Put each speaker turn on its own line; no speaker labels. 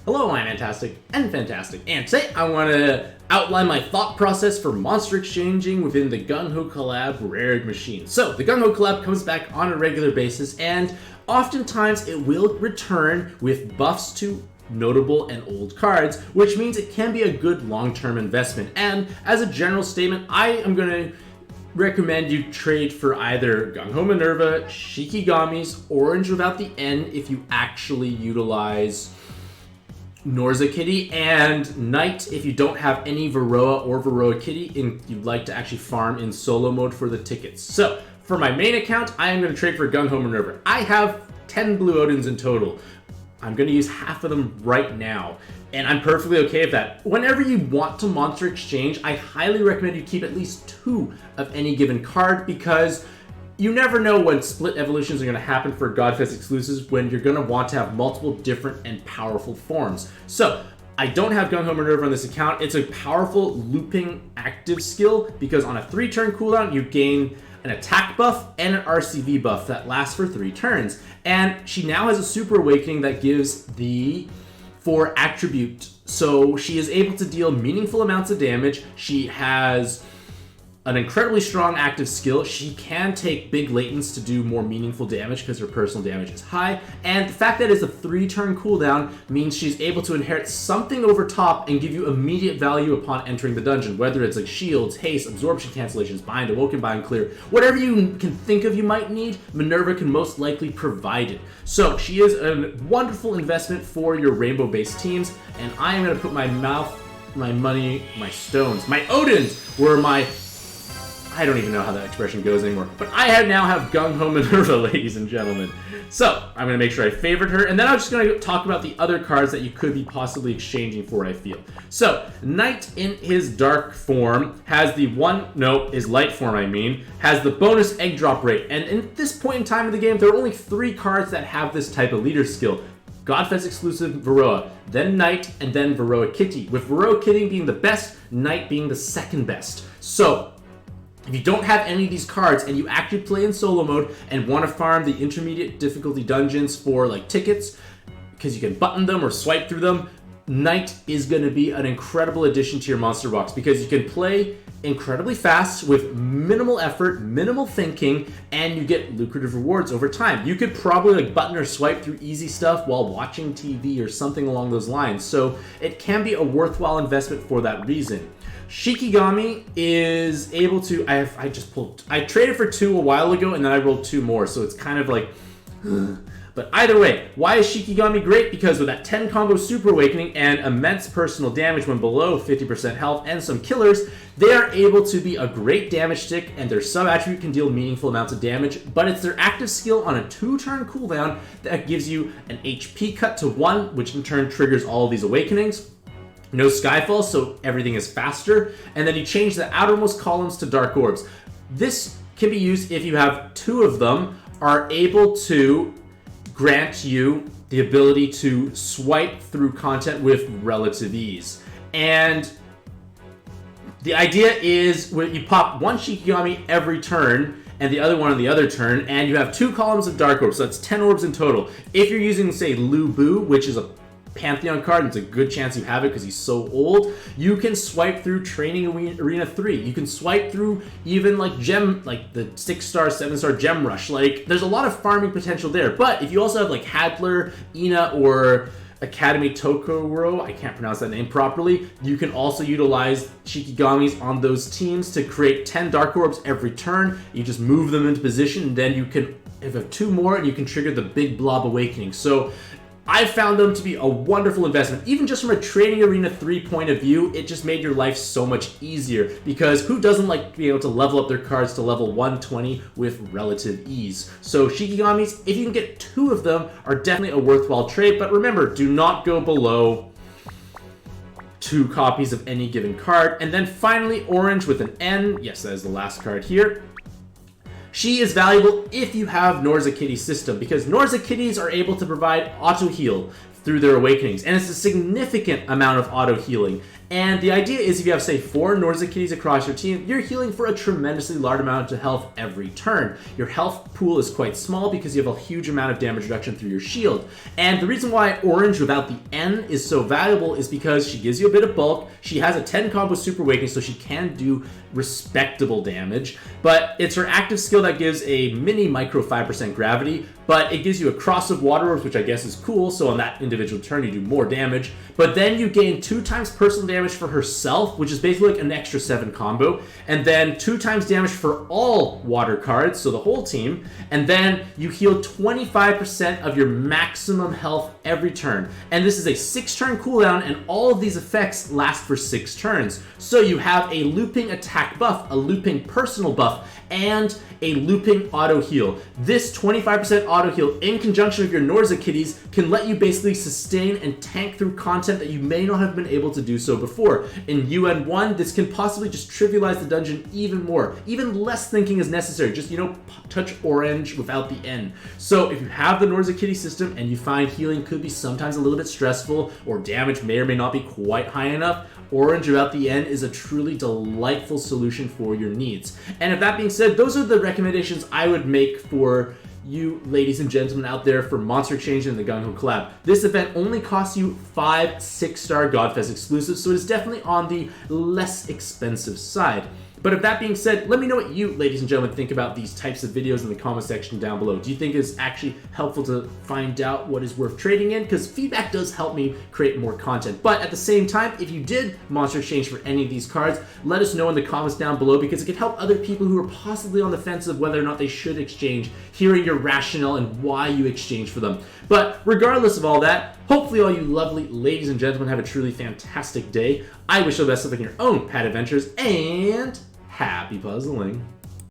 Hello, I'm Mantastic'c and Fantastic, and today I want to outline my thought process for monster exchanging within the Gung-Ho Collab rare machine. So, the Gung-Ho Collab comes back on a regular basis, and oftentimes it will return with buffs to notable and old cards, which means it can be a good long-term investment. And as a general statement, I am going to recommend you trade for either Gung-Ho Minerva, Shikigami's Orange without the N if you actually utilize Norza Kitty, and Knight if you don't have any Varroa or Varroa Kitty and you'd like to actually farm in solo mode for the tickets. So, for my main account, I am going to trade for Gung-Ho Minerva. I have 10 Blue Odins in total. I'm going to use half of them right now, and I'm perfectly okay with that. Whenever you want to monster exchange, I highly recommend you keep at least 2 of any given card, because you never know when split evolutions are going to happen for Godfest exclusives, when you're going to want to have multiple different and powerful forms. So, I don't have Gung-Ho Minerva on this account. It's a powerful looping active skill, because on a 3-turn cooldown, you gain an attack buff and an RCV buff that lasts for 3 turns. And she now has a Super Awakening that gives the 4 attribute. So she is able to deal meaningful amounts of damage. She has an incredibly strong active skill. She can take big latents to do more meaningful damage because her personal damage is high. And the fact that it's a 3-turn cooldown means she's able to inherit something over top and give you immediate value upon entering the dungeon, whether it's like shields, haste, absorption cancellations, bind, awoken, bind, clear. Whatever you can think of you might need, Minerva can most likely provide it. So she is a wonderful investment for your rainbow-based teams, and I am going to put my money, my stones, my Odins were my... I don't even know how that expression goes anymore. But I now have Gung-Ho Minerva, ladies and gentlemen. So, I'm going to make sure I favored her, and then I'm just going to talk about the other cards that you could be possibly exchanging for, I feel. So, Knight in his dark form has the his light form, has the bonus egg drop rate. And in this point in time of the game, there are only 3 cards that have this type of leader skill. Godfest exclusive Varroa, then Knight, and then Varroa Kitty. With Varroa Kitty being the best, Knight being the second best. So, if you don't have any of these cards and you actually play in solo mode and want to farm the intermediate difficulty dungeons for like tickets, because you can button them or swipe through them, Knight is going to be an incredible addition to your monster box, because you can play incredibly fast with minimal effort, minimal thinking, and you get lucrative rewards over time. You could probably like button or swipe through easy stuff while watching TV or something along those lines. So it can be a worthwhile investment for that reason. Shikigami is able to... I traded for 2 a while ago, and then I rolled 2 more, so it's kind of like... But either way, why is Shikigami great? Because with that 10 combo Super Awakening and immense personal damage when below 50% health and some killers, they are able to be a great damage stick, and their sub-attribute can deal meaningful amounts of damage, but it's their active skill on a 2-turn cooldown that gives you an HP cut to 1, which in turn triggers all of these awakenings. No Skyfall, so everything is faster. And then you change the outermost columns to Dark Orbs. This can be used if you have 2 of them, are able to grant you the ability to swipe through content with relative ease. And the idea is when you pop 1 Shikigami every turn, and the other one on the other turn, and you have 2 columns of Dark Orbs, so that's 10 orbs in total. If you're using, say, Lu Bu, which is a Pantheon card, and it's a good chance you have it because he's so old, you can swipe through Training Arena 3. You can swipe through even like Gem, like the 6-star, 7-star Gem Rush. Like, there's a lot of farming potential there. But if you also have like Hadler, Ina, or Academy Tokoro, I can't pronounce that name properly, you can also utilize Shikigami's on those teams to create 10 Dark Orbs every turn. You just move them into position, and then you can, if you have 2 more, and you can trigger the Big Blob Awakening. So I found them to be a wonderful investment. Even just from a Training Arena 3 point of view, it just made your life so much easier, because who doesn't like being able to level up their cards to level 120 with relative ease? So Shikigami's, if you can get 2 of them, are definitely a worthwhile trade, but remember, do not go below 2 copies of any given card. And then finally, Orange with an N. Yes, that is the last card here. She is valuable if you have Norza Kitty system, because Norza Kitties are able to provide auto heal through their awakenings, and it's a significant amount of auto healing. And the idea is if you have, say, 4 Norza Kitties across your team, you're healing for a tremendously large amount of health every turn. Your health pool is quite small because you have a huge amount of damage reduction through your shield. And the reason why Orange without the N is so valuable is because she gives you a bit of bulk, she has a 10 combo Super Awakening, so she can do respectable damage, but it's her active skill that gives a mini micro 5% gravity, but it gives you a cross of water orbs, which I guess is cool, so on that individual turn you do more damage, but then you gain 2 times personal damage for herself, which is basically like an extra 7 combo, and then 2 times damage for all water cards, so the whole team, and then you heal 25% of your maximum health every turn, and this is a 6-turn cooldown, and all of these effects last for 6 turns, so you have a looping attack buff, a looping personal buff, and a looping auto heal. This 25% auto heal in conjunction with your Norza Kitties can let you basically sustain and tank through content that you may not have been able to do so before. In UN1, this can possibly just trivialize the dungeon even more. Even less thinking is necessary. Just, touch Orange without the N. So if you have the Norza Kitty system and you find healing could be sometimes a little bit stressful or damage may or may not be quite high enough, Orange without the N is a truly delightful solution for your needs. And if that being said, those are the recommendations I would make for you ladies and gentlemen out there for Monster Exchange and the Gung Ho Collab. This event only costs you 5 6-star Godfest exclusives, so it's definitely on the less expensive side. But if that being said, let me know what you, ladies and gentlemen, think about these types of videos in the comment section down below. Do you think it's actually helpful to find out what is worth trading in? Because feedback does help me create more content. But at the same time, if you did Monster Exchange for any of these cards, let us know in the comments down below because it can help other people who are possibly on the fence of whether or not they should exchange, hearing your rationale and why you exchange for them. But regardless of all that, hopefully all you lovely ladies and gentlemen have a truly fantastic day. I wish you the best of luck in your own pad adventures, and happy puzzling.